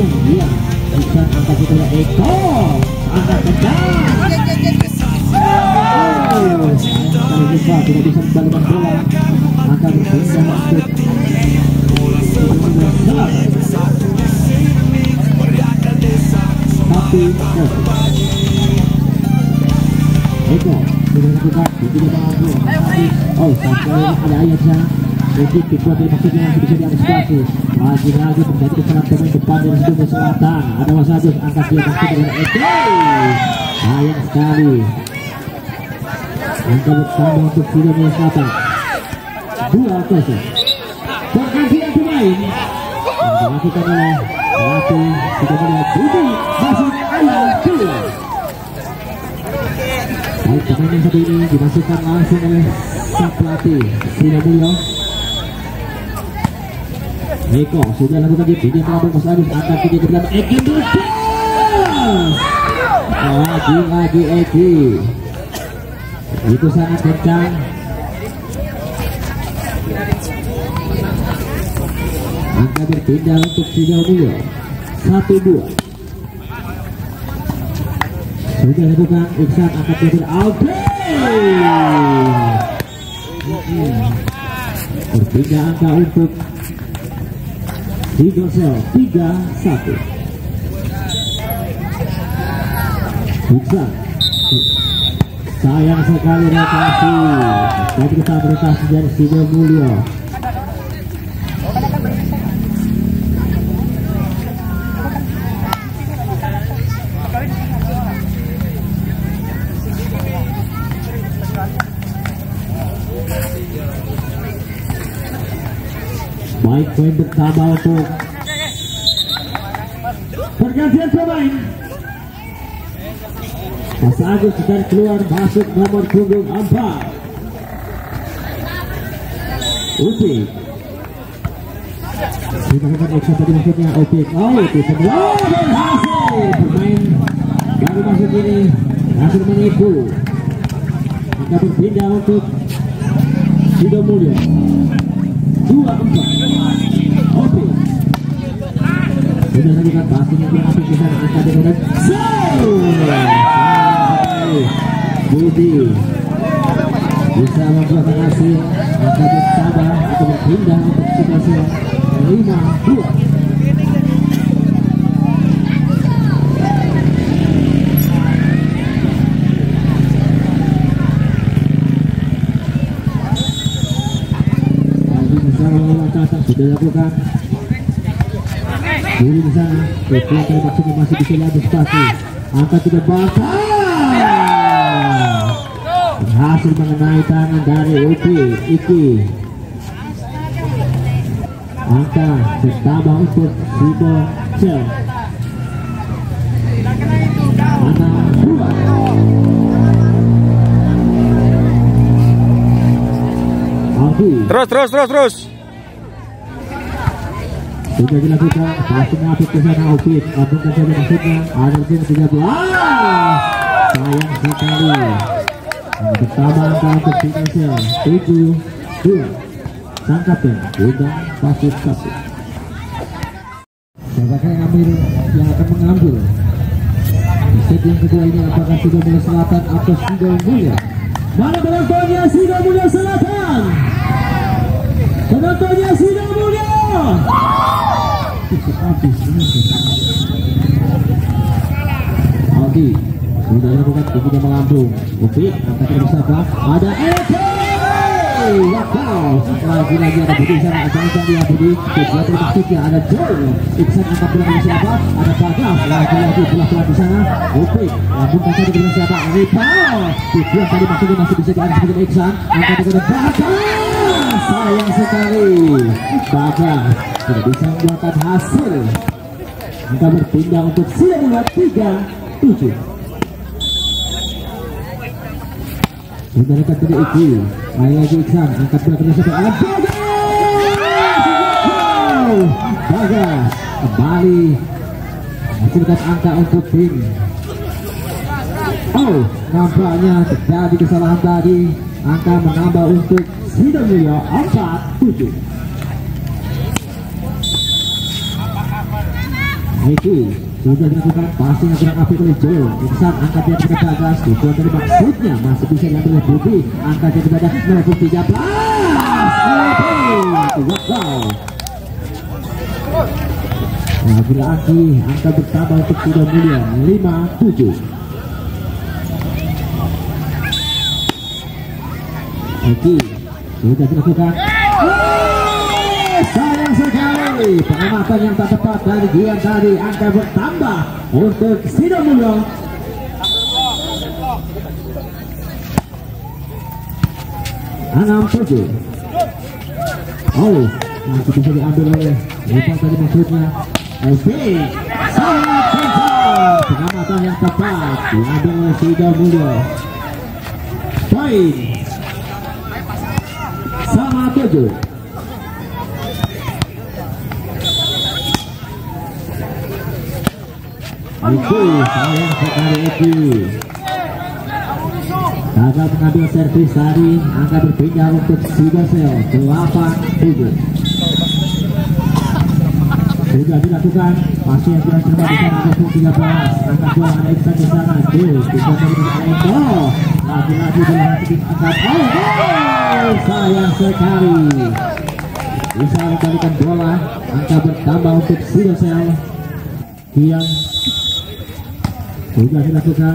Iya, Iksan angkat itu Eko, angkat kencang. Kali Riva tidak bisa membalikkan bola, maka berpindah masuk. Tapi Eko sudah lakukan tidak mampu. Oh, sampai ada ayat sana. Untuk dibuat dari maksudnya masih bisa di atas batu. Lagi-lagi terjadi kesalahan pemain depan dari Sidemulyo Selatan. Ada Mas Agus angkat dia masuk dengan Eko. Sayang sekali. Angka bertambah untuk Sidemulyo Selatan. 2-0. Pergantian pemain yang dilakukan oleh pelatih Sidemulyo Budi Masuk Ayam 2. Baik, pemain yang satu ini dimasukkan langsung oleh sang pelatih Sidemulyo. Eko sudah lakukan di pinggir melambung Mas Agus angkat pinggir ke dalam Eki Dudas. Lagi-lagi Eki. Itu sangat kencang. Angka berpindah untuk Sidemulyo 1-2. Sudah lakukan Iksan angkat pinggir Alvin. Berpindah angka untuk Digosel 3-1. Iksan sayang sekali rotasi. Jadi kita berotasi dari Sidemulyo. Baik, poin bertambah untuk pergantian pemain. Mas Agus sudah keluar masuk nomor punggung 4. Upik. Sudah lakukan Iksan tadi maksudnya Upik. Oh, itu semua berhasil. Pemain baru masuk ini langsung menipu. Maka berpindah untuk Sidemulyo 2-4. Oke. Sudah lakukan passing yang diambil ke sana angka dengan Budi bisa membuat hasil angka bertambah atau berpindah untuk situasi 5-2. Sudah lakukan Budi di sana. Pelanggan maksudnya masih bisa lagi sepatu. Angka tidak bakal berhasil mengenai tangan dari Iki. Angka bertambah untuk Sidemulyo. Mana 2. Terus. Sudah dilakukan passing apik ke sana Upik. Lakukan saja maksudnya ada tim 13. Sayang sekali. Pertama angka untuk Sidemulyo 7-2. Sang kapten Bunda Pasir 1. Siapakah yang akan mengambil set yang kedua ini? Apakah Sidemulyo Selatan atau Sidemulyo? Mana penontonnya Sidemulyo Selatan? Penontonnya Sidemulyo. Aldi sudah lakukan tingginya melambung. Upik angkat ke siapa? Ada Eko. Wow, lagi-lagi ada Budi sana. Jangan dia Budi. Tujuan maksudnya ada Joe. Iksan angkat bola ke siapa? Ada Bagas. Lagi-lagi bola di sana. Upik lambung angkat ke siapa? Ripal. Tujuan tadi maksudnya masih bisa diarahkan sebagai Iksan. Angkat ke Bagas. Sayang sekali. Bagas tidak bisa membuahkan hasil. Kita berpindah untuk Sidemulyo 3-7. Sudah dekat dari Iki. Lagi Iksan angkat bola ke siapa? Bagas kembali hasilkan angka untuk tim. Oh, nampaknya terjadi kesalahan tadi. Angka menambah untuk Sidemulyo 4-7. Eki sudah dilakukan passing yang kurang apik oleh Joe. Iksan angkatnya kepada Bagas, tujuan dari maksudnya masih bisa diambil oleh Budi. Angkatnya kepada nomor 13. Wow. Lagi-lagi angka bertambah untuk Sido Mulyo 5-7. Eki sudah dilakukan. Sayang sekali pengamatan yang tak tepat dari Gian tadi. Angka bertambah untuk Sido Mulyo. Anam 7. Oh, masih bisa diambil oleh Lupa tadi maksudnya. Oke, sangat pintar. Pengamatan yang tepat diambil oleh Sido Mulyo. Poin sama 7. Itu sayang sekali Eki. Gagal mengambil servis tadi. Angka berpindah untuk Sidosel 8-7. Sudah dilakukan masih yang kurang cermat di sana untuk 13. Angka bola ada Iksan di sana. Tidak dari Eko. Lagi-lagi bola sedikit angkat. Sayang sekali. Bisa membalikan bola. Angka bertambah untuk Sidosel. Kian sudah dilakukan.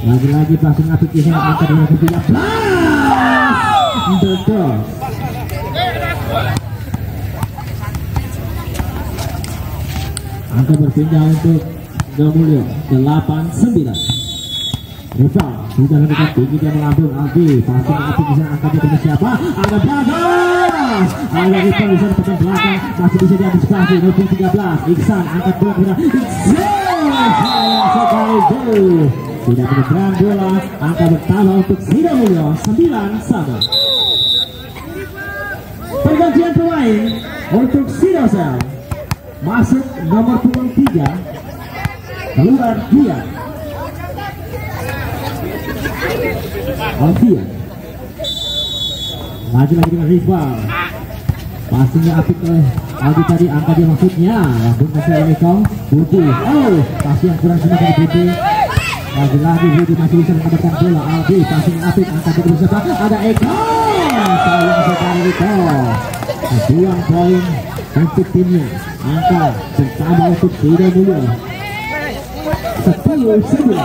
Lagi-lagi passing apik di sana. Angka dengan 13. Betul. Angka berpindah untuk Sido Mulyo 8-9. Rival sudah lakukan tinggi dia melambung. Aldi pasti apik di sana. Angkanya dengan siapa? Ada Bagas. Ada Rival di sana pegang belakang. Masih bisa diantisipasi. Nomor 13 Iksan angkat bola kepada Iksan. Sayang sekali jauh. Tidak menyeberang bola. Angka bertambah untuk Sido Mulyo 9-1. Pergantian pemain untuk Sidosel. Masuk nomor punggung 3, keluar dia Alfian. Lagi-lagi dengan rival. Passingnya apik oleh Aldi tadi. Angka dia maksudnya langsung ke Eko Budi. Oh, passing yang kurang sempat dari Budi. Lagi-lagi Budi masih bisa mendapatkan bola. Aldi passing apik. Angka dia berusaha. Ada Eko. Sayang sekali Eko. Buang poin untuk timnya. Angka bertambah untuk Sido Mulyo 10-9.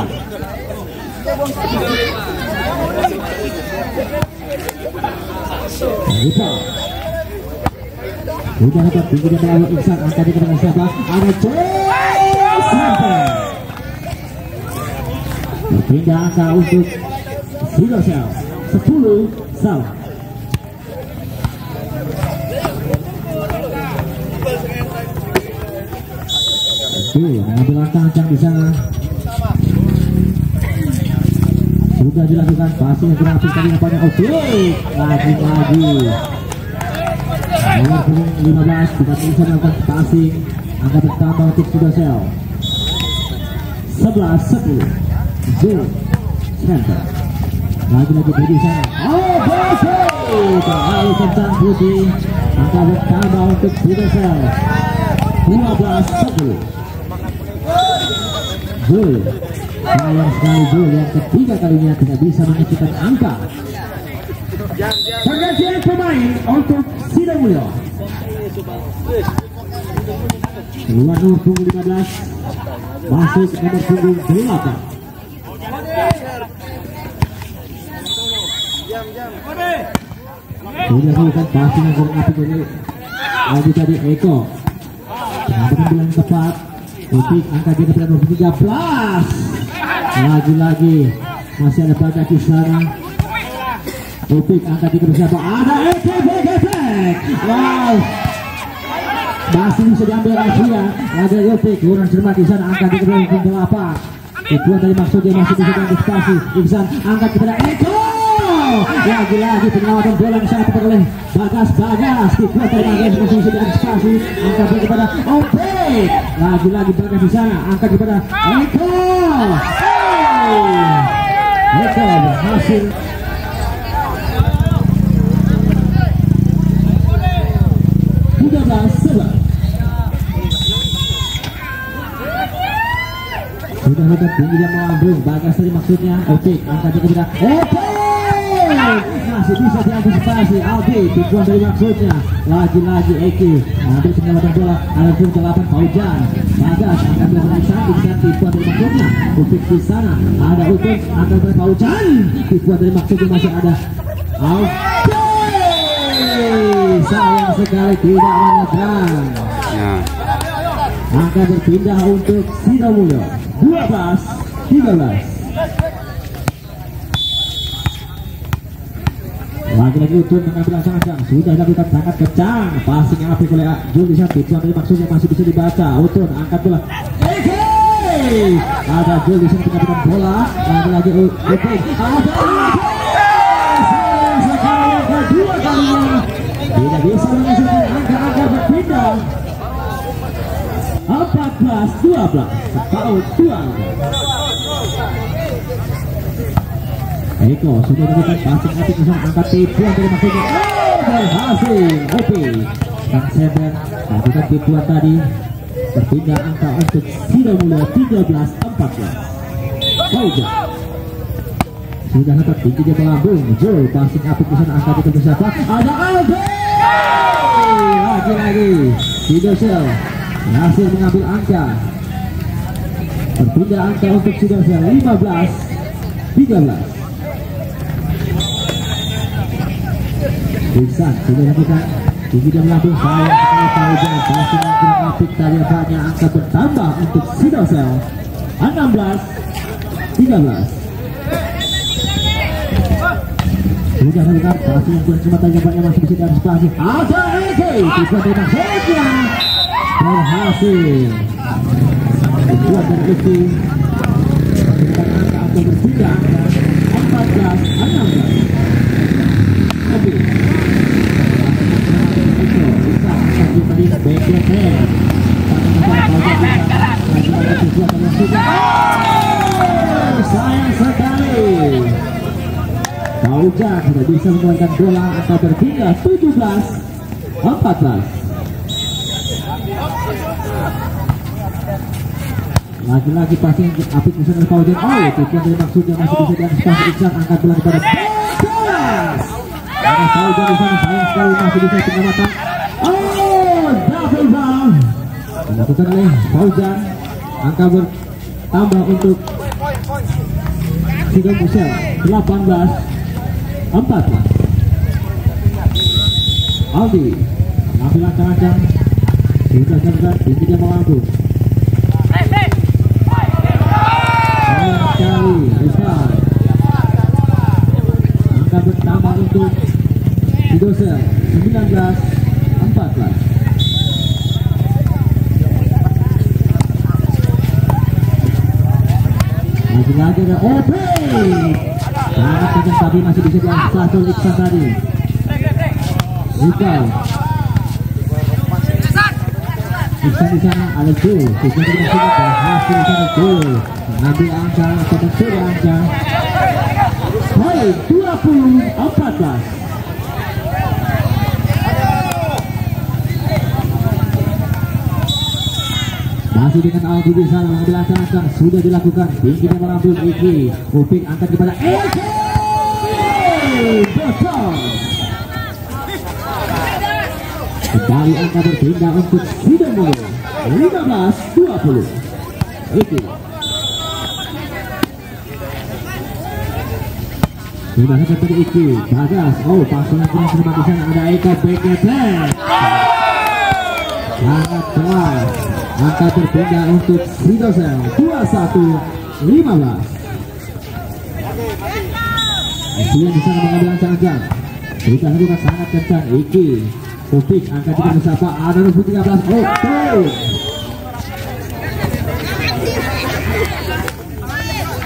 Sudah dapat tinggi dan melawan Iksan. Angka di dengan siapa? Ada sampai berpindah angka untuk Sidosel 10-9. Mengambil langkah kencang di sana. Sudah dilakukan passing yang kurang apik tadi nampaknya. Oke, lagi-lagi nomor punggung 15 tidak bisa melakukan passing. Angka bertambah untuk Sidosel 11-10. Zul center. Lagi-lagi Budi sana. Oh, terlalu kencang Budi. Angka bertambah untuk Sidosel 12-10. Zul, sayang sekali Zul yang ketiga kalinya tidak bisa mengecilkan angka. Pergantian pemain untuk Sido Mulyo. Keluar nomor punggung 15, masuk nomor punggung 8. Sudah melakukan passing yang kurang apik oleh lagi tadi Eko. Penampilan bilang tepat. Upik angka dia kepada nomor 13. Lagi-lagi masih ada Bagas di sana. Upik angka dia bersama. Ada Epek. Wow. Masih bisa diambil Asia. Ada Upik kurang cermat di sana. Angka dia kepada nomor 8. Tujuan dari maksudnya masih bisa diantisipasi. Iksan angkat kepada Eko. Lagi-lagi penyelamatan bola yang sangat tepat oleh Bagas. Tujuan dari Bagas masih bisa diantisipasi. Angkat dia kepada Upik. Lagi-lagi Bagas di sana. Angkat kepada Eko. Eko berhasil Sudah dekat tinggi dan melambung. Bagas tadi maksudnya. Oke, angkatnya ke tidak. Oke, masih bisa diantisipasi. Aldi, tipuan dari maksudnya. Lagi-lagi Eki ambil penyelamatan bola. Ada pun ke 8 Paujan. Bagas akan melakukan samping tipuan dari maksudnya. Upik di sana. Ada Upik akan dari Paujan. Tipuan dari maksudnya masih ada. Oke, sayang sekali tidak menekan. Angka berpindah untuk Sidomulyo 12-13. Lagi-lagi Utun mengambil ancang-ancang. Sudah dilakukan sangat kencang. Passing yang apik oleh Julisa. Tipuan dari maksudnya masih bisa dibaca. Utun angkat bola. Ada Julisa mengambil bola. Lagi-lagi Utun. Sayang sekali kedua kalinya tidak bisa menghasilkan angka-angka berpindah. 14-12 sepaut 2. Eko sudah melakukan passing apik bersama angkat tipuan dari maksudnya. Berhasil. Oke, Kang Seben lakukan tipuan tadi. Berpindah angka untuk Sidomulyo 13-14. Pauja sudah dapat tinggi dia melambung. Joe passing apik bersama angkat itu siapa? Ada Aldi. Lagi-lagi Sidosel berhasil mengambil angka. Berpindah angka untuk Sidosel 15-13. Iksan sudah lakukan tinggi dan melambung. Sayang sekali Paujan. Passing yang kurang apik tadi banyak angka bertambah untuk Sidosel 16-13. Sudah lakukan passing yang kurang cuma tadi banyak masih bisa diantisipasi. Ada Eki tipuan dari maksudnya. Berhasil. Tipuan dari Eki memberikan angka atau berpindah angka 14-16. Oke. Sayang sekali Paujan tidak bisa mengeluarkan bola. Angka berpindah 17-14. Lagi-lagi passing apik bersama Paujan. Oh, tipuan dari maksudnya masih bisa diantisipasi. Iksan angkat bola kepada Bagas. Ada Paujan di sana. Sayang sekali masih bisa pengamatan. Oh, double ball dilakukan oleh Paujan. Angka bertambah untuk Sidomulyo 18-14. Aldi ambil ancang-ancang. Sudah terdekat tinggi dia melambung. Sayang sekali besar. Angka bertambah untuk Sidosel 19-14. Lagi-lagi ada open. Sangat kencang tapi masih bisa diantisipasi oleh Iksan tadi. Iksan di sana ada Joe. Iksan di sana berhasil di sana Joe mengambil angka atau mencuri angka. Poin 20-14. Masih dengan Aldi di sana mengambil ancang-ancang. Sudah dilakukan tinggi dan melambung. Iki Upik angkat kepada Eki. Betul. Kembali angka berpindah untuk Sidomulyo 15-20. Iki sudah dapat dari Iki. Bagas. Oh, pasangan kurang serba di sana. Ada Eko BKT. Sangat keras. Angka berpindah untuk Sidosel 21-15. Yang bisa mengambil ancang-ancang. Sudah lakukan sangat kencang. Iki Upik angka juga bersama. Ada 13. Oke.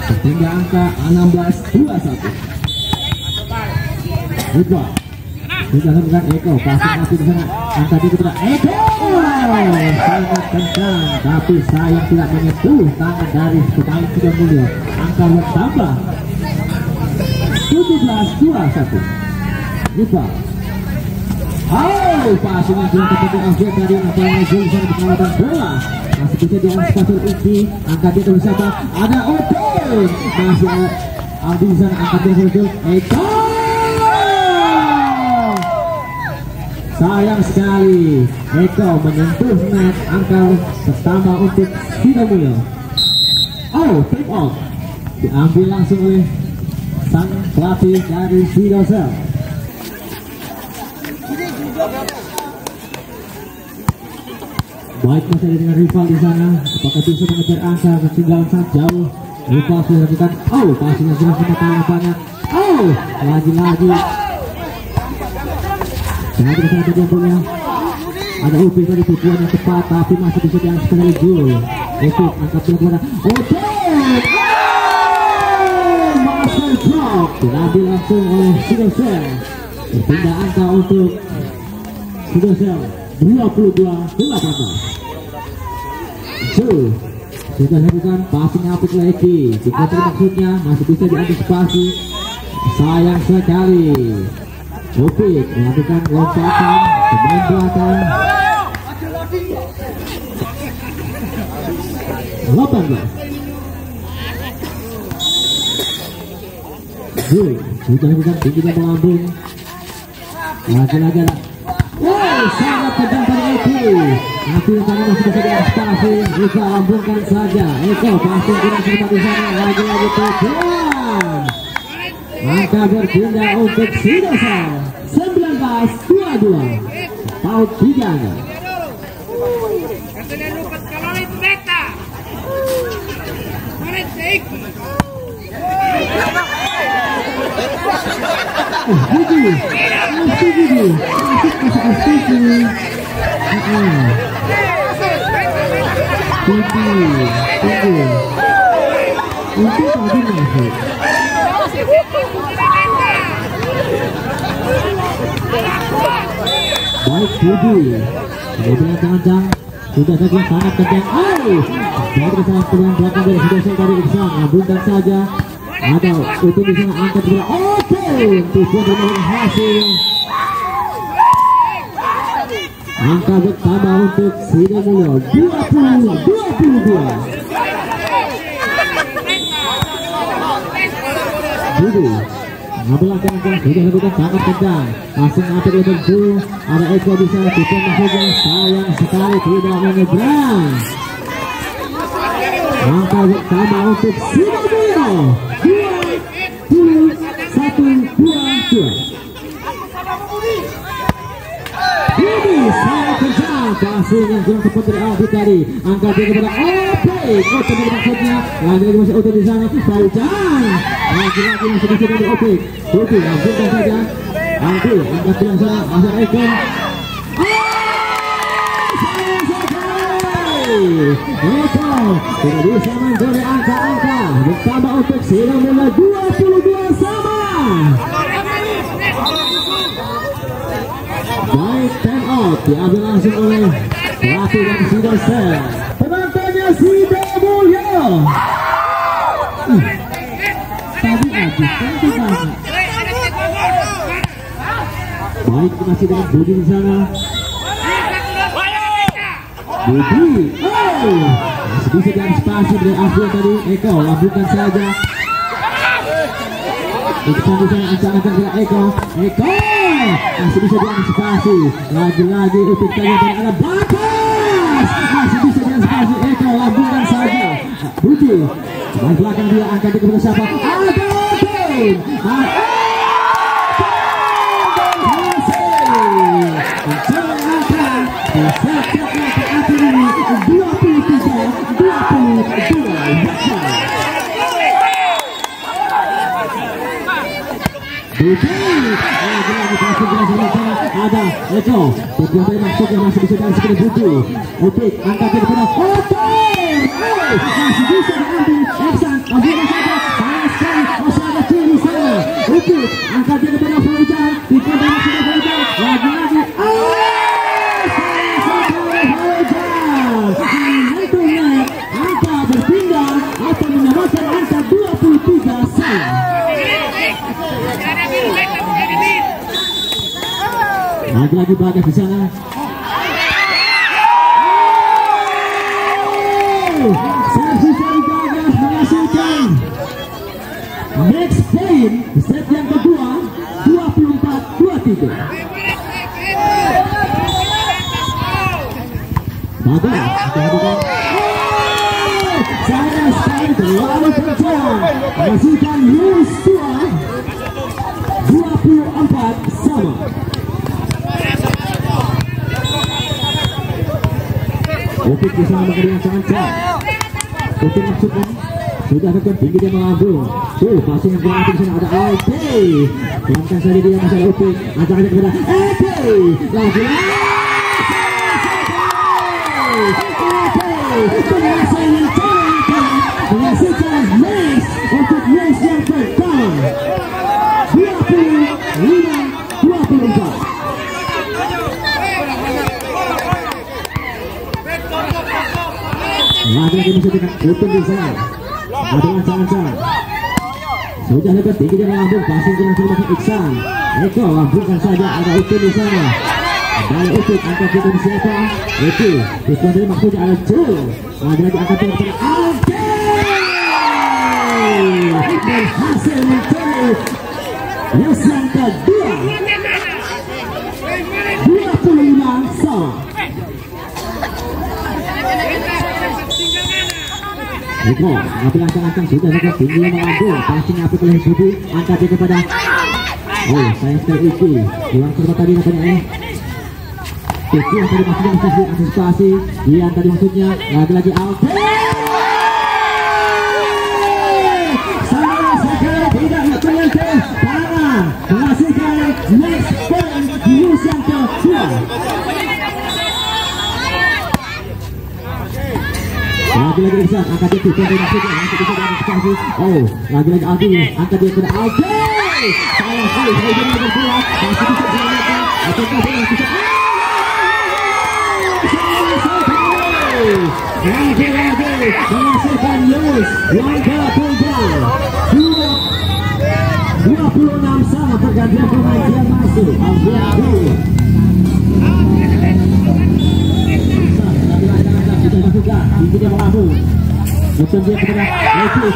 Berpindah angka 16-21. Eko sudah lakukan Eko. Passing masih di sana. Angka juga kepada Eko. Sangat kencang tapi sayang tidak menyentuh tangan dari pemain Sidomulyo. Angka bertambah 17-21. Eko. Oh, passing yang sudah terjadi Alfred tadi. Nampaknya Jul bisa mengalahkan bola. masih bisa diantisipasi Iki, angkat dia terus siapa? Ada Open, masih ada Aldi di sana, angkat dia terus Eko. Sayang sekali, Eko menyentuh net angka pertama untuk Sidomulyo. Oh, take off diambil langsung oleh sang pelatih dari Sidosel. Baik, masih ada dengan rival di sana. Apakah bisa mengejar angka ketinggalan sangat jauh? Rival sudah lakukan. Oh, pasnya sudah sementara banyak. Oh, lagi-lagi. Sangat besar jambulnya. Ada Upik tadi tujuan yang tepat, tapi masih bisa diangkat dari Jul. Upik angkat bola kepada Oke. Masih drop. Diambil langsung oleh Sidosel. Berpindah angka untuk Sidosel. 22-18. Sudah lakukan passing apik lagi. Jika maksudnya masih bisa diantisipasi. Sayang sekali. Upik melakukan lompatan pemain belakang. 18. Sudah lakukan tingginya melambung. Lagi-lagi ada. Wow, sangat kejam pada Eki. Akhirnya kami masih bisa diantisipasi. Bisa lambungkan saja. Eko pasti kurang sempat di sana. Lagi-lagi tujuan. Angka berpindah untuk Sidosel. 19-22. Paut 3. Baik, kemudian jangan sudah saja sangat kencang. Dari kesalahan pilihan belakang dari Sidosel dari Iksan, lambungkan saja. Ada untuk di sana angkat bola. Oke, tujuan dengan hasil. Angka pertama untuk Sidomulyo 20-22. Belakang sudah lakukan sangat kencang. Langsung atur dia tentu. Ada Eko di sana, tujuan maksudnya. Sayang sekali tidak menyeberang. Angka pertama untuk Sidomulyo 21-22. Ini sangat kencang. Passing yang kurang tepat dari Aldi tadi. Angkat dia kepada Opik. Opik maksudnya. Lagi-lagi masih Opik di sana. Paujan. Lagi-lagi masih bisa dari Opik. Opik langsungkan saja. Aldi angkat dia sana. Asal Eko. Eko tidak bisa menggoreng angka-angka. Bertambah untuk Sidomulyo 22 sama. Baik, time out diambil langsung oleh pelatih dari Sidosel. Penontonnya Sidomulyo. Tadi habis tentu banget. Baik, masih dengan Budi di sana. Budi, masih bisa diantisipasi dari Afro tadi. Eko lambungkan saja. Iksan di sana ancang-ancang dengan Eko. Masih bisa diantisipasi. Lagi-lagi Upik tadi dan ada batas. Masih bisa diantisipasi. Eko lambungkan saja. Budi dari belakang dia angkat dia kepada siapa? Ada Opik. Mencari angka. Akhir ini 23-22. Ada Eko, tujuan dari maksudnya masih bisa dari sekitar Budi. Opik angkat dari kepada masih bisa diambil Iksan. Akhirnya saja sayang sekali masih ada kiri sana. Opik angkat dari kepada Paujan. Dikembang sudah Paujan. Lagi-lagi angka berpindah atau menyamakan angka 23 sama. Lagi-lagi Bagas di sana. servis dari Gagas menghasilkan next point set yang kedua 24-23. Bagas sayang sekali terlalu kencang menghasilkan lurus 24 sama. Opik bisa memberi yang sangat cepat. Opik maksudnya sudah ke tinggi dia melambung. Passing yang kurang di sana ada LP. Pelankan saja dia masih ada Opik. Antaranya kepada LP. Lagi. Menghasilkan miss untuk miss yang pertama 25-24. Lagi-lagi masih dengan Utun di sana. Adalah Cancan. Sudah lepas tinggi dia melambung. Passing dengan terbatas Iksan. Eko lambungkan saja ada Utun di sana. Balik Utun angkat Utun siapa? Eko. Tujuan dari maksudnya ada Jul. Lagi-lagi angkat Utun kepada Aldi. Berhasil mencari yes yang kedua 25 sama. Eko, ngambil ancang-ancang sudah dekat tinggi melambung. Passing apik oleh Budi, angkat dia kepada sayang sekali Iki. Luang serba tadi namanya Iki yang tadi maksudnya antisipasi. Dia tadi maksudnya lagi-lagi out. Sama sekali tidak menyentuh tangan. Menghasilkan next point news yang kedua. Lagi-lagi bisa angkat itu tadi maksudnya antisipasi. Lagi-lagi Aldi angkat dia kepada Aldi. Sayang sekali saya jadi berpulang. Masih bisa dilakukan. Ataukah dia bisa lagi-lagi menghasilkan news yang kedua 26 sama. Pergantian pemain dia masuk Aldi. Sudah masukkan, ini dia melambung. Utun dia kepada Eki.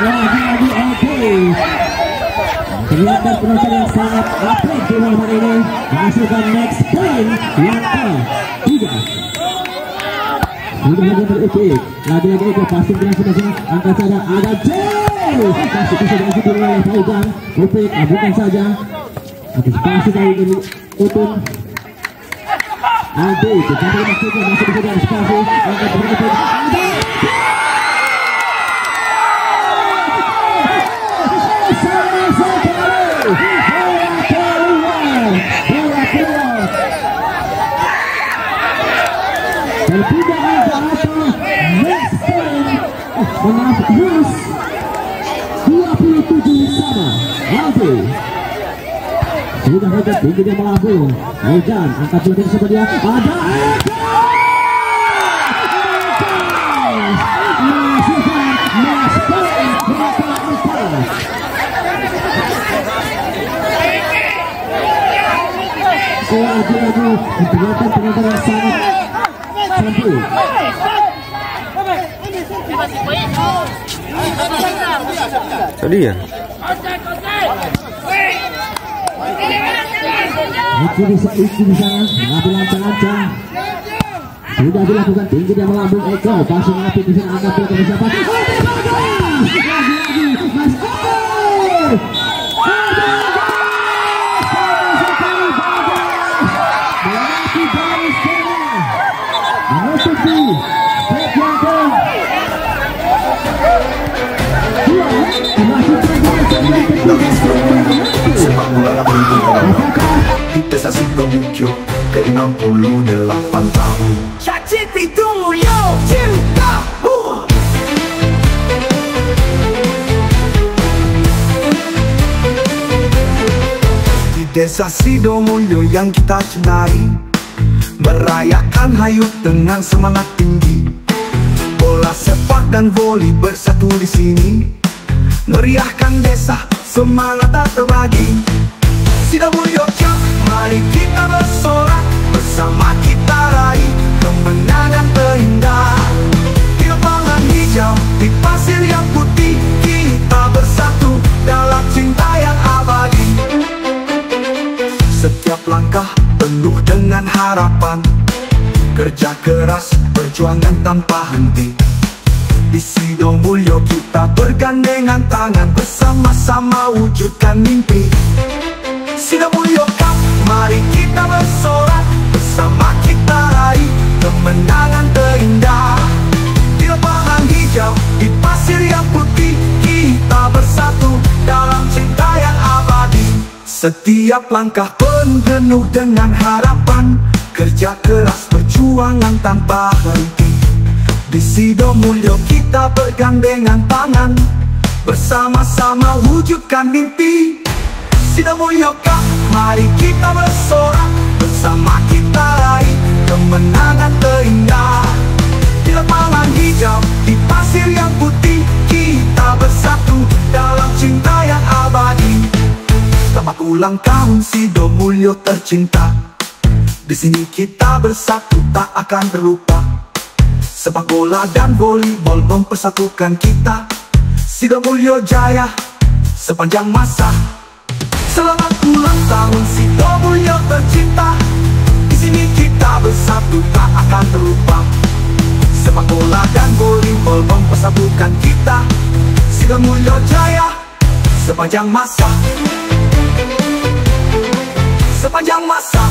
Lagi-lagi Eki. Kelihatan penonton yang sangat apik di malam ini. Menghasilkan next point yang ketiga. Sudah lagi berupik. Lagi-lagi Eki. Passing dengan sudah angkat saja. Ada Joe. Kasih bisa diajukan oleh Fauzan. Upik, abukan saja. Antisipasi dari Utun. Adi, kita maksudnya masih bisa antisipasi. Angkat berikut. Adi. Sama sekali. Bola keluar. Perpindahan ke atas. Next point. Menang terus. 27 sama. Adi. Sudah hebat tinggi dia melambung. Fauzan angkat belakang sama dia. Ada masukkan next point berapa empat. Lagi-lagi penonton yang sangat cantik. Tadi ya. Iki di sana mengambil ancang-ancang. Sudah dilakukan tinggi dia melambung Eko. Passing apik di sana angkat ke siapa? Lagi-lagi Mas. Melewati garis tengah. Menutupi set yang di desa Sidomukyo ke 68 tahun. Caciti tunggu yo cintamu. Di desa Sidomulyo yang kita cintai, merayakan hayut dengan semangat tinggi. Bola sepak dan voli bersatu di sini, meriahkan desa, semangat tak terbagi. Sidomulyo Cup, mari kita bersorak, bersama kita raih kemenangan terindah. Di lapangan hijau, di pasir yang putih, kita bersatu dalam cinta yang abadi. Setiap langkah penuh dengan harapan, kerja keras, perjuangan tanpa henti. Di Sidomulyo kita bergandengan tangan, bersama-sama wujudkan mimpi. Sidomulyo Cup, mari kita bersorak, bersama kita raih kemenangan terindah. Di lapangan hijau, di pasir yang putih, kita bersatu dalam cinta yang abadi. Setiap langkah penuh dengan harapan, kerja keras, perjuangan tanpa henti. Di Sidomulyo kita bergandengan tangan, bersama-sama wujudkan mimpi. Sidomulyo Cup, mari kita bersorak, bersama kita raih kemenangan terindah. Di lapangan hijau, di pasir yang putih, kita bersatu dalam cinta yang abadi. Selamat ulang tahun Sidomulyo tercinta, di sini kita bersatu tak akan terlupa. Sepak bola dan volleyball mempersatukan kita. Sidomulyo jaya sepanjang masa. Selamat ulang tahun Sidomulyo tercinta, di sini kita bersatu tak akan terlupa. Sepak bola dan volleyball mempersatukan kita. Sidomulyo jaya sepanjang masa. Sepanjang masa.